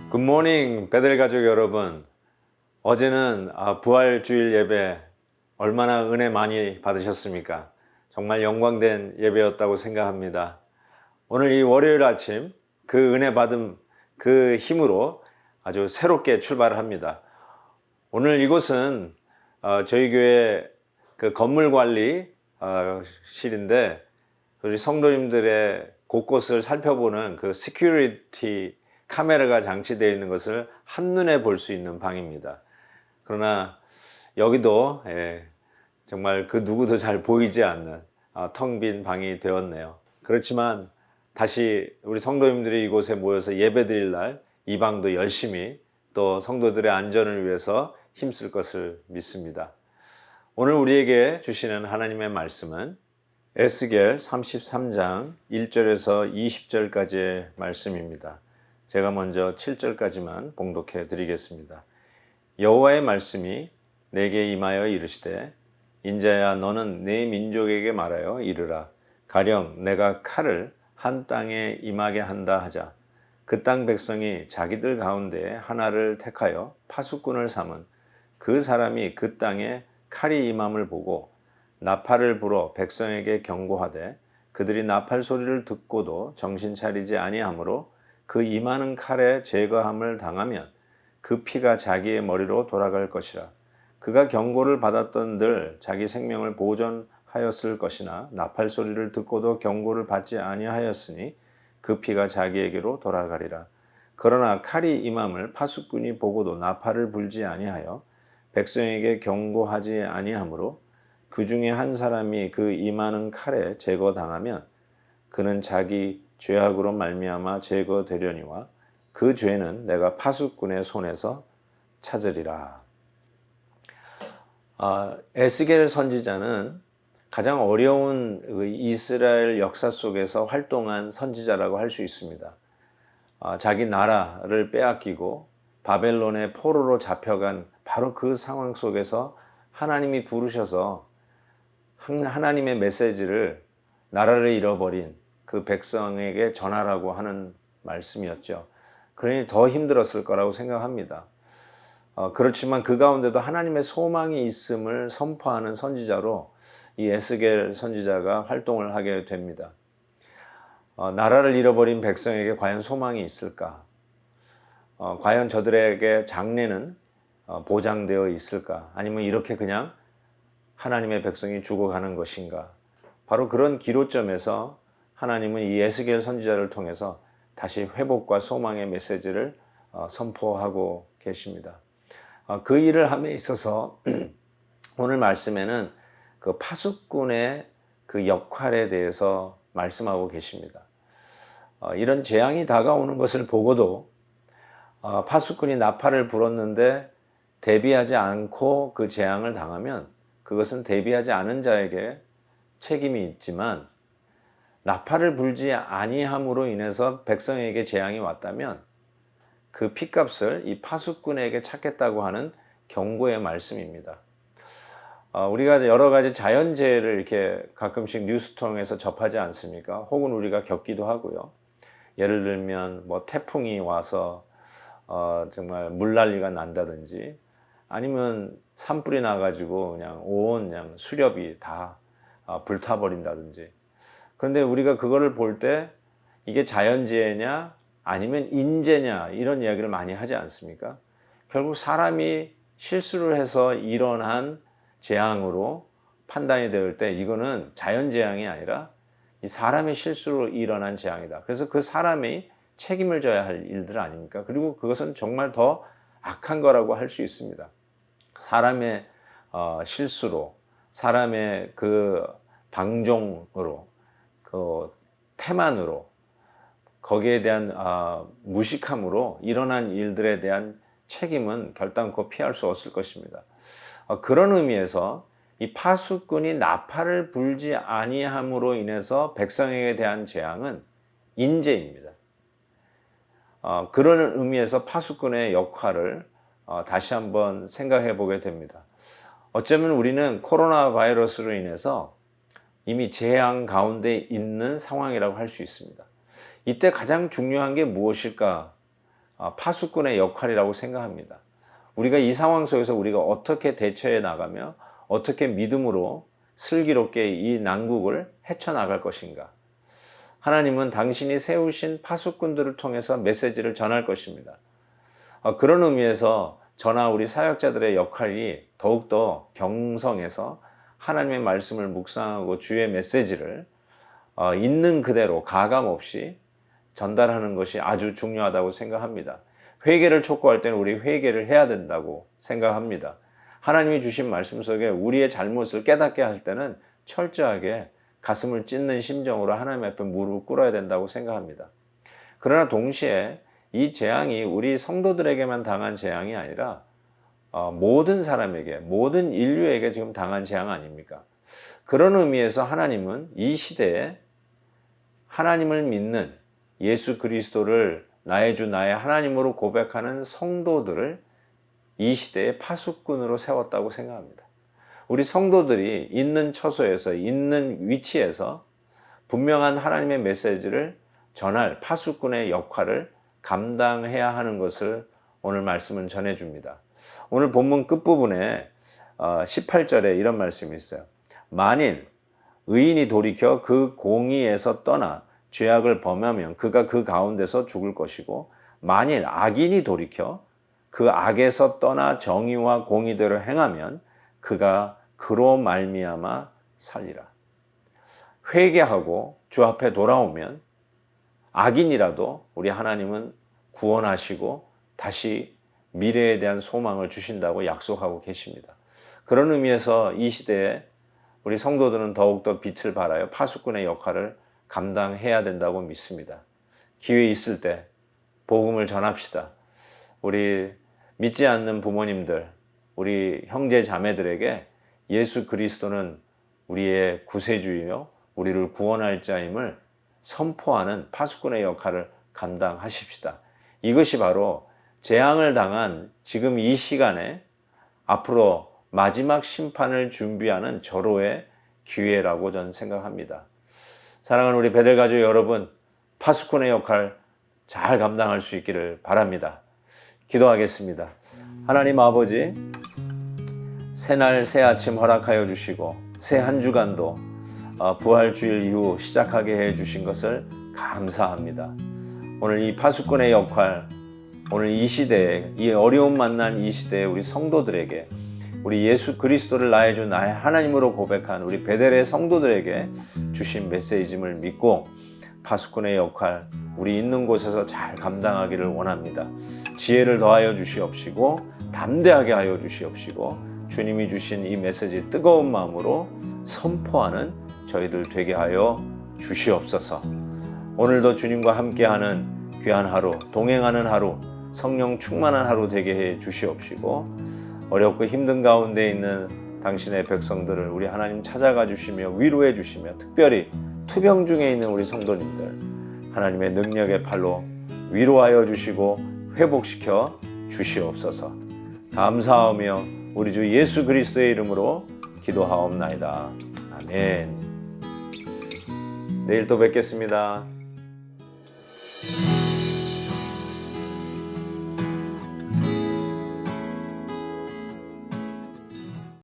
굿모닝 베델 가족 여러분. 어제는 부활주일 예배 얼마나 은혜 많이 받으셨습니까? 정말 영광된 예배였다고 생각합니다. 오늘 이 월요일 아침 그 은혜 받은 그 힘으로 아주 새롭게 출발을 합니다. 오늘 이곳은 저희 교회 그 건물 관리실인데 우리 성도님들의 곳곳을 살펴보는 그 시큐리티 카메라가 장치되어 있는 것을 한눈에 볼 수 있는 방입니다. 그러나 여기도 정말 그 누구도 잘 보이지 않는 텅 빈 방이 되었네요. 그렇지만 다시 우리 성도님들이 이곳에 모여서 예배 드릴 날 이 방도 열심히 또 성도들의 안전을 위해서 힘쓸 것을 믿습니다. 오늘 우리에게 주시는 하나님의 말씀은 에스겔 33장 1절에서 20절까지의 말씀입니다. 제가 먼저 7절까지만 봉독해 드리겠습니다. 여호와의 말씀이 내게 임하여 이르시되 인자야 너는 내 민족에게 말하여 이르라. 가령 내가 칼을 한 땅에 임하게 한다 하자. 그 땅 백성이 자기들 가운데 하나를 택하여 파수꾼을 삼은 그 사람이 그 땅에 칼이 임함을 보고 나팔을 불어 백성에게 경고하되 그들이 나팔 소리를 듣고도 정신 차리지 아니하므로 그 임하는 칼에 제거함을 당하면 그 피가 자기의 머리로 돌아갈 것이라. 그가 경고를 받았던들 자기 생명을 보존하였을 것이나 나팔 소리를 듣고도 경고를 받지 아니하였으니 그 피가 자기에게로 돌아가리라. 그러나 칼이 임함을 파수꾼이 보고도 나팔을 불지 아니하여 백성에게 경고하지 아니하므로 그 중에 한 사람이 그 임하는 칼에 제거당하면 그는 자기 죄악으로 말미암아 제거되려니와 그 죄는 내가 파수꾼의 손에서 찾으리라. 에스겔 선지자는 가장 어려운 이스라엘 역사 속에서 활동한 선지자라고 할 수 있습니다. 자기 나라를 빼앗기고 바벨론의 포로로 잡혀간 바로 그 상황 속에서 하나님이 부르셔서 하나님의 메시지를 나라를 잃어버린 그 백성에게 전하라고 하는 말씀이었죠. 그러니 더 힘들었을 거라고 생각합니다. 그렇지만 그 가운데도 하나님의 소망이 있음을 선포하는 선지자로 이 에스겔 선지자가 활동을 하게 됩니다. 나라를 잃어버린 백성에게 과연 소망이 있을까? 과연 저들에게 장래는 보장되어 있을까? 아니면 이렇게 그냥 하나님의 백성이 죽어가는 것인가? 바로 그런 기로점에서 하나님은 이 에스겔 선지자를 통해서 다시 회복과 소망의 메시지를 선포하고 계십니다. 그 일을 함에 있어서 오늘 말씀에는 그 파수꾼의 그 역할에 대해서 말씀하고 계십니다. 이런 재앙이 다가오는 것을 보고도 파수꾼이 나팔을 불었는데 대비하지 않고 그 재앙을 당하면 그것은 대비하지 않은 자에게 책임이 있지만 나팔을 불지 아니함으로 인해서 백성에게 재앙이 왔다면 그 핏값을 이 파수꾼에게 찾겠다고 하는 경고의 말씀입니다. 우리가 여러 가지 자연재해를 이렇게 가끔씩 뉴스 통해서 접하지 않습니까? 혹은 우리가 겪기도 하고요. 예를 들면 뭐 태풍이 와서 정말 물난리가 난다든지 아니면 산불이 나가지고 그냥 온 그냥 수렵이 다 불타버린다든지. 그런데 우리가 그거를 볼 때 이게 자연재해냐 아니면 인재냐 이런 이야기를 많이 하지 않습니까? 결국 사람이 실수를 해서 일어난 재앙으로 판단이 될 때 이거는 자연재앙이 아니라 이 사람의 실수로 일어난 재앙이다. 그래서 그 사람이 책임을 져야 할 일들 아닙니까? 그리고 그것은 정말 더 악한 거라고 할 수 있습니다. 사람의 실수로, 사람의 그 방종으로, 그 태만으로, 거기에 대한 무식함으로 일어난 일들에 대한 책임은 결단코 피할 수 없을 것입니다. 그런 의미에서 이 파수꾼이 나팔을 불지 아니함으로 인해서 백성에게 대한 재앙은 인재입니다. 그런 의미에서 파수꾼의 역할을 다시 한번 생각해 보게 됩니다. 어쩌면 우리는 코로나 바이러스로 인해서 이미 재앙 가운데 있는 상황이라고 할 수 있습니다. 이때 가장 중요한 게 무엇일까? 파수꾼의 역할이라고 생각합니다. 우리가 이 상황 속에서 우리가 어떻게 대처해 나가며 어떻게 믿음으로 슬기롭게 이 난국을 헤쳐나갈 것인가? 하나님은 당신이 세우신 파수꾼들을 통해서 메시지를 전할 것입니다. 그런 의미에서 저나 우리 사역자들의 역할이 더욱더 경성해서 하나님의 말씀을 묵상하고 주의 메시지를 있는 그대로 가감 없이 전달하는 것이 아주 중요하다고 생각합니다. 회개를 촉구할 때는 우리 회개를 해야 된다고 생각합니다. 하나님이 주신 말씀 속에 우리의 잘못을 깨닫게 할 때는 철저하게 가슴을 찢는 심정으로 하나님 앞에 무릎을 꿇어야 된다고 생각합니다. 그러나 동시에 이 재앙이 우리 성도들에게만 당한 재앙이 아니라 모든 사람에게, 모든 인류에게 지금 당한 재앙 아닙니까? 그런 의미에서 하나님은 이 시대에 하나님을 믿는 예수 그리스도를 나의 주 나의 하나님으로 고백하는 성도들을 이 시대의 파수꾼으로 세웠다고 생각합니다. 우리 성도들이 있는 처소에서, 있는 위치에서 분명한 하나님의 메시지를 전할 파수꾼의 역할을 감당해야 하는 것을 오늘 말씀은 전해줍니다. 오늘 본문 끝부분에 18절에 이런 말씀이 있어요. 만일 의인이 돌이켜 그 공의에서 떠나 죄악을 범하면 그가 그 가운데서 죽을 것이고, 만일 악인이 돌이켜 그 악에서 떠나 정의와 공의대로 행하면 그가 그로 말미암아 살리라. 회개하고 주 앞에 돌아오면 악인이라도 우리 하나님은 구원하시고 다시 미래에 대한 소망을 주신다고 약속하고 계십니다. 그런 의미에서 이 시대에 우리 성도들은 더욱더 빛을 발하여 파수꾼의 역할을 감당해야 된다고 믿습니다. 기회 있을 때 복음을 전합시다. 우리 믿지 않는 부모님들, 우리 형제 자매들에게 예수 그리스도는 우리의 구세주이며 우리를 구원할 자임을 선포하는 파수꾼의 역할을 감당하십시다. 이것이 바로 재앙을 당한 지금 이 시간에 앞으로 마지막 심판을 준비하는 절호의 기회라고 저는 생각합니다. 사랑하는 우리 베델 가족 여러분, 파수꾼의 역할 잘 감당할 수 있기를 바랍니다. 기도하겠습니다. 하나님 아버지, 새날 새 아침 허락하여 주시고 새 한 주간도 부활주일 이후 시작하게 해 주신 것을 감사합니다. 오늘 이 파수꾼의 역할, 오늘 이 시대에, 이 어려움 만난 이 시대에 우리 성도들에게, 우리 예수 그리스도를 나의 주 나의 하나님으로 고백한 우리 베델의 성도들에게 주신 메시지임을 믿고 파수꾼의 역할 우리 있는 곳에서 잘 감당하기를 원합니다. 지혜를 더하여 주시옵시고 담대하게 하여 주시옵시고 주님이 주신 이 메시지 뜨거운 마음으로 선포하는 저희들 되게 하여 주시옵소서. 오늘도 주님과 함께하는 귀한 하루, 동행하는 하루, 성령 충만한 하루 되게 해 주시옵시고 어렵고 힘든 가운데 있는 당신의 백성들을 우리 하나님 찾아가 주시며 위로해 주시며 특별히 투병 중에 있는 우리 성도님들 하나님의 능력의 팔로 위로하여 주시고 회복시켜 주시옵소서. 감사하며 우리 주 예수 그리스도의 이름으로 기도하옵나이다. 아멘. 내일 또 뵙겠습니다.